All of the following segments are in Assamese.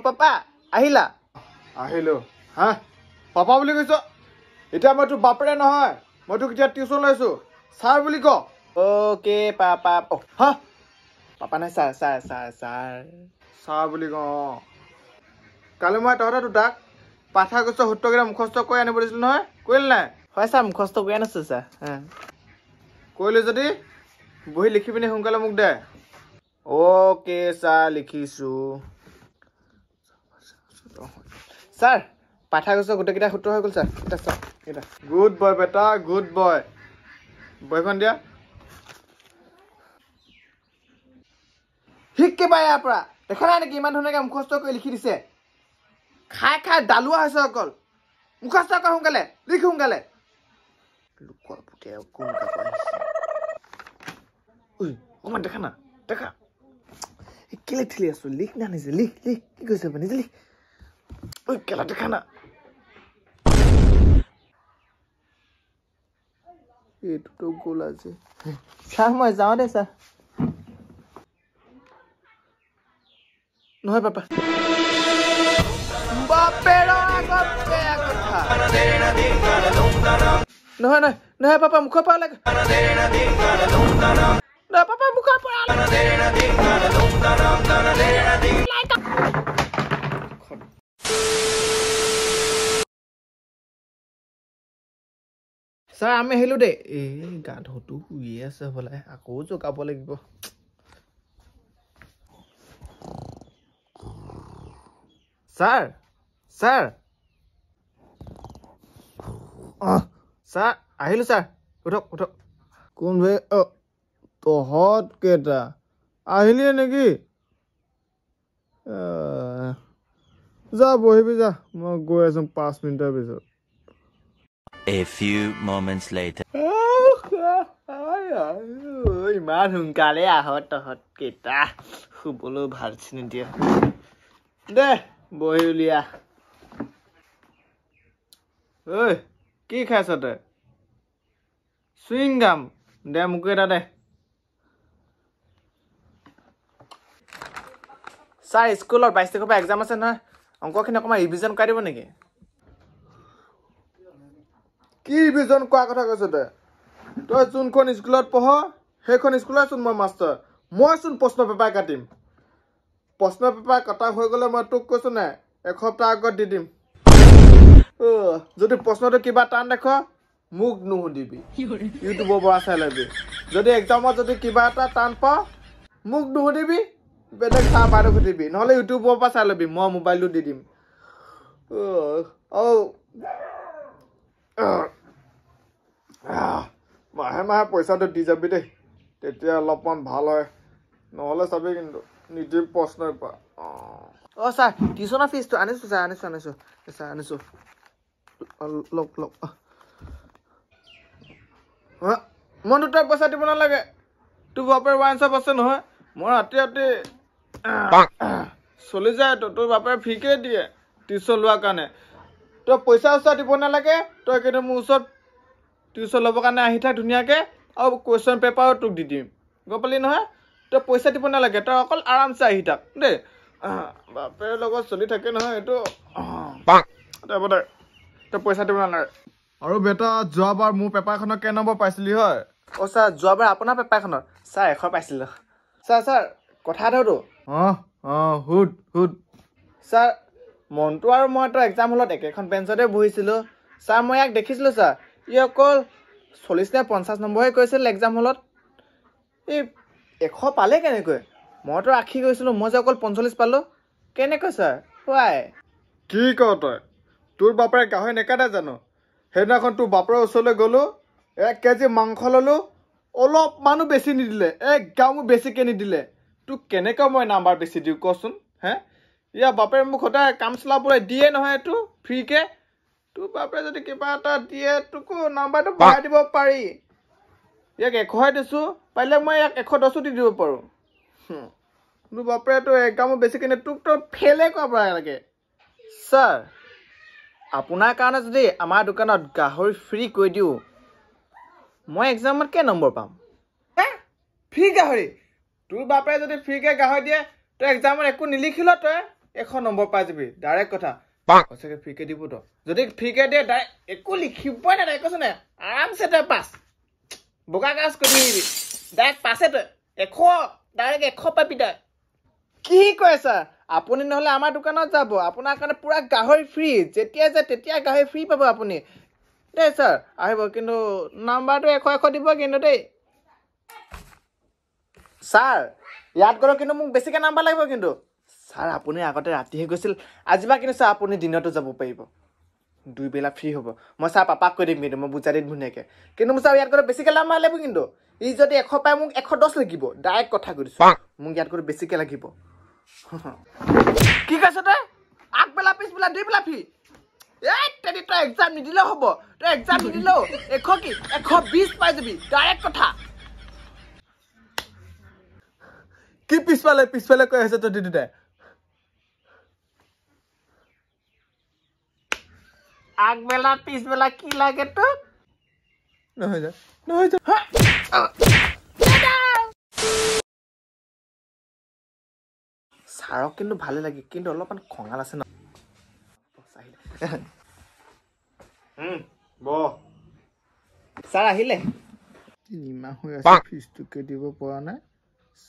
পাপা আহিলা আহিলো হা পাপা বুলি কৈছ এতিয়া মই তোৰ বাপেৰে নহয় মই তোক এতিয়া টিউচন লৈছো ছাৰ বুলি ক অ'কে পাপা হা পাপা নাই sir sir sir sir sir বুলি ক কালি মই তহঁতে দুটাক পাঠা গছৰ 70 গ্ৰাম মুখস্থ কৰি আনিব দিছিলো নহয় কৰিলি নাই হয় ছাৰ মুখস্থ কৰি আনিছোঁ ছাৰ কৰিলি যদি বহি লিখি পিনি সোনকালে মোক দে অ'কে ছাৰ লিখিছো ছাৰ পাঠা গছৰ গোটেইকেইটা সূত্ৰ হৈ গ'ল ছাৰ এটা ছাৰ এটা গুড বয় বেটা গুড বয় বহিখন দিয়া শিককে পাই ইয়াৰ পৰা দেখা নাই নেকি ইমান ধুনীয়াকৈ মুখস্থ কৰি লিখি দিছে খাই খাই ডালোৱা হৈছে অকল মুখস্থ কৰ সোনকালে লিখ সোনকালে লোকৰ পুতে কোন কাপ আহিছে অকণমান দেখা না দেখা কেলে ঠেলি আছো লিখ না নিজে লিখ লিখ কি কৈছে নিজে লিখ কেলা দেখা না এইটোতো গ'ল আজি ছাৰ মই যাওঁ দে ছাৰ নহয় পাপা বাপেৰ আগত বেয়া কথা নহয় নহয় নহয় পাপা মুখৰ পৰা লাগে নহয় পাপা মুখৰ পৰা ছাৰ আমি আহিলো দেই এই গাধটো শুইয়ে আছে হ'লে আকৌ জগাব লাগিব ছাৰ ছাৰ ছাৰ আহিলো ছাৰ উঠক উঠক কোন ভাই তহঁত কেইটা আহিলিয়ে নেকি যা বহিবি যা মই গৈ আছো 5 মিনিটৰ পিছত A few moments later. ইমান সোনকালে আহ তহঁত কেইটা শুবলৈ ভাল চিনি দিয়া দে বহি উলিয়া ঐ কি খাইছ তই চুইং গাম দে মোকো এটা দে ছাৰ স্কুলত 22 তাৰিখৰ পৰা এক্সাম আছে নহয় অংকখিনি অকণমান ৰিভিজন কৰাই দিব নেকি কি ৰিভিজন কৰা কথা কৈছ তই যোনখন স্কুলত পঢ় সেইখন স্কুলতচোন মই মাষ্টাৰ মইচোন প্ৰশ্ন পেপাৰ কাটিম প্ৰশ্ন পেপাৰ কটা হৈ গ'লে মই তোক কৈছো নাই এসপ্তাহ আগত দি দিম যদি প্ৰশ্নটো কিবা টান দেখ মোক নুসুধিবি ইউটিউবৰ পৰা চাই ল'বি যদি এক্সামত যদি কিবা এটা টান পাওঁ মোক নুসুধিবি বেলেগ চাহ বাইদেউ সুধিবি নহ'লে ইউটিউবৰ পৰা চাই ল'বি মই মোবাইলটো দি দিম মাহে মাহে পইচাটো দি যাবি দেই তেতিয়া অলপমান ভাল হয় নহ'লে চাবি কিন্তু নিদিম প্ৰশ্নই পা ছাৰ টিউচনৰ ফিজটো আনিছোঁ ছাৰ আনিছোঁ ছাৰ আনিছোঁ লওক লওক মই দুটাই পইচা দিব নালাগে তোৰ বাপেৰ ৱাইন শ্বপ আছে নহয় মই ৰাতি ৰাতি চলি যায় তোৰ বাপেৰে ফ্ৰীকে দিয়ে টিউচন লোৱাৰ কাৰণে তই পইচা চইচা দিব নালাগে তই কিন্তু মোৰ ওচৰত টিউচন ল'বৰ কাৰণে আহি থাক ধুনীয়াকৈ আৰু কুৱেশ্যন পেপাৰো তোক দি দিম গম পালি নহয় তই পইচা দিব নালাগে তই অকল আৰামছে আহি থাক দেই বাপেৰ লগত চলি থাকে নহয় এইটো তই পইচা দিব নালাগে আৰু বেটা যোৱাবাৰ মোৰ পেপাৰখনত কেই নম্বৰ পাইছিলি হয় ছাৰ যোৱাবাৰ আপোনাৰ পেপাৰখনত ছাৰ 100 পাইছিলোঁ ছাৰ কথা এটাতো সুধ ছাৰ মনটো আৰু মইতো এক্সাম হলত একেখন বেঞ্চতে বহিছিলোঁ ছাৰ মই ইয়াক দেখিছিলোঁ ছাৰ ই অকল 40 নে 50 নম্বৰহে কৈছিল এক্সাম হলত এই 100 পালে কেনেকৈ মইতো ৰাখি গৈছিলোঁ মই যে অকল 45 পালোঁ কেনেকৈ ছাৰ ৱাই কি ক তই তোৰ বাপেৰে গাহৰি নেকাটে জানো সেইদিনাখন তোৰ বাপেৰৰ ওচৰলৈ গ'লো 1 কেজি মাংস ল'লোঁ অলপ মানুহ বেছি নিদিলে 1 গ্ৰামো বেছিকৈ নিদিলে তোক কেনেকৈ মই নাম্বাৰ বেছি দিওঁ কচোন হে ইয়াৰ বাপেৰে মোক সদায় কাম চলাবলৈ দিয়ে নহয় এইটো ফ্ৰীকৈ তোৰ বাপেৰে যদি কিবা এটা দিয়ে তোকো নাম্বাৰটো বঢ়াই দিব পাৰি ইয়াক 100হে দিছোঁ পাৰিলে মই ইয়াক 110 দি দিব পাৰোঁ তোৰ বাপেৰেতো 1 গ্ৰামো বেছিকৈ নিয়ে তোকতো ফেইলে কৰাব লাগে ছাৰ আপোনাৰ কাৰণে যদি আমাৰ দোকানত গাহৰি ফ্ৰী কৰি দিওঁ মই এক্সামত কেই নম্বৰ পাম ফ্ৰী গাহৰি তোৰ বাপেৰে যদি ফ্ৰীকৈ গাহৰি দিয়ে তই এক্সামত একো নিলিখিল তই 100 নম্বৰ পাই যাবি ডাইৰেক্ট কথা সঁচাকে ফ্ৰীকে দিব তো যদি ফ্ৰীকে দিয়ে ডাইৰেক্ট একো লিখিবই না তাই কৈছ নে আৰামছে তই পাছ বোকা কাজ কৰি দিবি ডাইৰেক্ট পাছে তই 100 ডাইৰেক্ট 100 পাবি তই কি কয় ছাৰ আপুনি নহ'লে আমাৰ দোকানত যাব আপোনাৰ কাৰণে পুৰা গাহৰি ফ্ৰী যেতিয়া যে তেতিয়া গাহৰি ফ্ৰী পাব আপুনি দেই ছাৰ আহিব কিন্তু নাম্বাৰটো 100 দিব কিন্তু দেই ছাৰ ইয়াত গ'লে কিন্তু মোক বেছিকৈ নাম্বাৰ লাগিব কিন্তু ছাৰ আপুনি আগতে ৰাতিহে গৈছিল আজিবা কিন্তু ছাৰ আপুনি দিনতো যাব পাৰিব 2 বেলা ফ্ৰী হ'ব মই ছাৰ পাপাক কৈ দিম কিন্তু মই বুজাই দিম ধুনীয়াকৈ কিন্তু মোৰ ছাৰ ইয়াত গ'লে বেছিকৈ নাম্বাৰ লাগিব কিন্তু ই যদি 100 পায় মোক 110 লাগিব ডাইৰেক্ট কথা কৈ দিছোঁ মোক ইয়াত গ'লে বেছিকৈ লাগিব কি কৈছ তই আগবেলা পিছবেলা 2 বেলা ফ্ৰী তেনে তই এক্সাম নিদিলেও হ'ব তই এক্সাম নিদিলেও 100 কি 120 পাই যাবি ডাইৰেক্ট কথা কি পিছফালে কৈ আছে তই দিদুতে আগবেলা পিছবেলা কি লাগে তোক নহয় যা ছাৰক কিন্তু ভালে লাগে কিন্তু অলপমান খঙাল আছে ন ছাৰ আহিলে তিনিমাহ হৈ আছে ফিজটোকে দিব পৰা নাই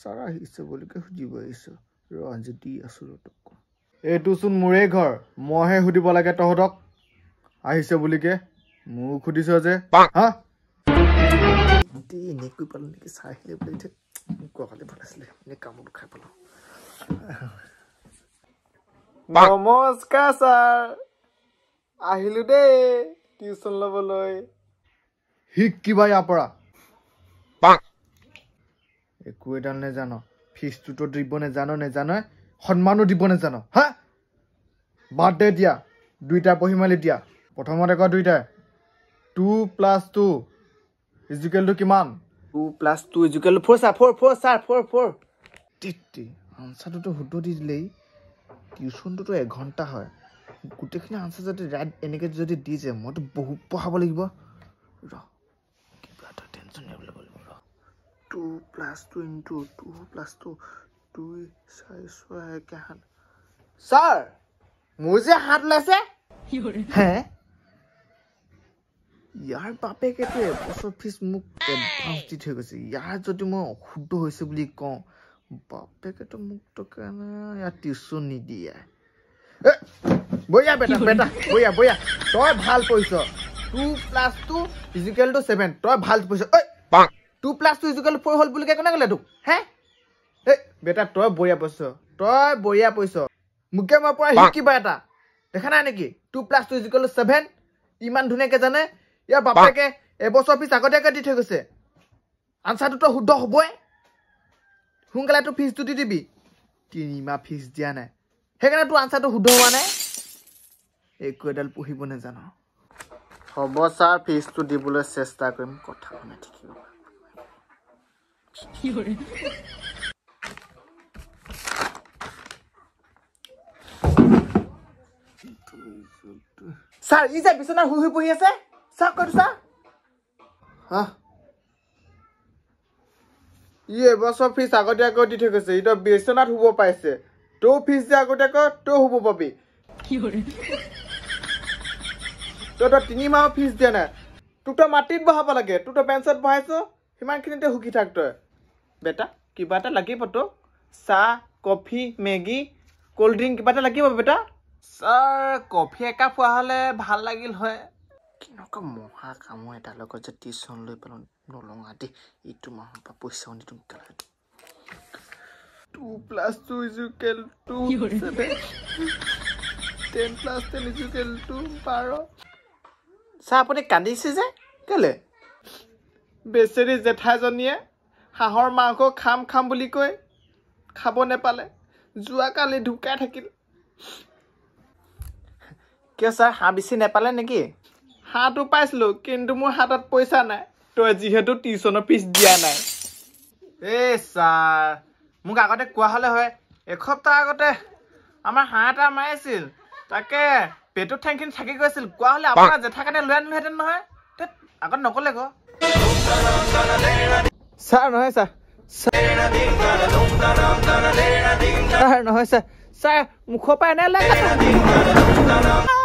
ছাৰ আহিছে বুলিকে সুধিব আহিছোঁ ৰঞ্জি দি আছোঁ তোক এইটোচোন মোৰে ঘৰ মইহে সুধিব লাগে তহঁতক আহিছে বুলিকে মোক সুধিছ যে হা এনেকৈ পালো নেকি চাই আহিলে বুলি কোৱাকালি ভাল আছিলে এনে কামত খাই পালোঁ নমস্কাৰ ছাৰ আহিলো দেই টিউচন ল'বলৈ শিক কিবা ইয়াৰ পৰা একো এডাল নেজান ফিজটোতো দিব নেজানো সন্মানো দিব নেজানো হা বাদ দে দিয়া দুইটা পঢ়ি মেলি দিয়া প্ৰথমতে কোৱা দুইটাই 2 + 2 ইজিকেলটো কিমান 2 + 2 ইজিকেল 4 ছাৰ 4 ছাৰ 4 তিতি আনচাৰটোতো শুদ্ধ দি দিলেই টিউচনটোতো 1 ঘণ্টা হয় গোটেইখিনি আনচাৰ যদি ৰাইট এনেকৈ যদি দি যায় মইতো বহুত পঢ়াব লাগিব ৰ কিবা এটা টেনশ্যন ল'ব লাগিব ৰ 2 + 2 × 2 + 2 2 4 6 7 ছাৰ মোৰ যে হাত ওলাইছে হে ইয়াৰ বাপেকেতো এবছৰ ফিজ মোক এডভান্স দি থৈ গৈছে ইয়াৰ যদি মই অশুদ্ধ হৈছে বুলি কওঁ বাপেকেতো মোক কাৰণে ইয়াৰ টিউচন নিদিয়ে বয়া বেটা বয়া তই ভাল পঢ়িছ 2 + 2 = 7 তই ভাল পঢ়িছ 2 + 2 = 4 হ'ল বুলি কোনে ক'লে তোক হে বেটা তই বয়া পঢ়িছ মোকে মই পৰা শিকিবা এটা দেখা নাই নেকি 2 + 2 = 7 ইমান ধুনীয়াকৈ জানে ইয়াৰ বাপেকে এবছৰ ফিজ আগতীয়াকৈ দি থৈ গৈছে আনচাৰটোতো শুদ্ধ হ'বই সোনকালে তোৰ ফিজটো দি দিবি 3 মাহ ফিজ দিয়া নাই সেইকাৰণে তোৰ আনচাৰটো শুদ্ধ হোৱা নাই একো এডাল পঢ়িব নেজানো হ'ব ছাৰ ফিজটো দিবলৈ চেষ্টা কৰিম কথা শুনি থাকিব ছাৰ ই যে বিচনাত শুই পঢ়ি আছে চাওক কৈছো ছাৰ হা ই এবছৰ ফিজ আগতীয়াকৈ দি থৈ গৈছে ই বিচনাত শুব পাইছে তোৰ ফিজ যে আগতীয়াকৈ তই শুব পাবি তই 3 মাহৰ ফিজ দিয়া নাই তোক তই মাটিত বহাব লাগে তোক তই বেঞ্চত বহাইছ সিমানখিনিতে সুখী থাক তই বেটা কিবা এটা লাগিব তোক চাহ কফি মেগী ক'ল্ড ড্ৰিংক কিবা এটা লাগিব বেটা ছাৰ কফি একাপ খোৱা হ'লে ভাল লাগিল হয় কেনেকুৱা মহা কামৰ এটাৰ লগত যে টিউচন লৈ পেলাওঁ নলওঁ দেই এইটো মাহৰ পৰা পইচাও নিদিওঁ 2 + 2 = 7 10 + 10 = 12 ছাৰ আপুনি কান্দিছে যে কেলে বেচেৰি জেঠাইজনীয়ে হাঁহৰ মাংস খাম বুলি কৈ খাব নেপালে যোৱাকালি ঢুকাই থাকিল কিয় ছাৰ হাঁহ বেছি নেপালে নেকি হাঁহটো পাইছিলোঁ কিন্তু মোৰ হাতত পইচা নাই তই যিহেতু টিউচনৰ ফিজ দিয়া নাই ছাৰ মোক আগতে কোৱা হ'লে হয় এসপ্তাহ আগতে আমাৰ হাঁহ এটা মাৰিছিল তাকে পেটত ঠেংখিনি থাকি গৈছিল কোৱা হ'লে আপোনাৰ জেঠা কাৰণে লৈ আনিলোহেঁতেন নহয় আগত নক'লে গ ছাৰ নহয় ছাৰ নহয় ছাৰ চাই মুখৰ পৰা এনে লাগে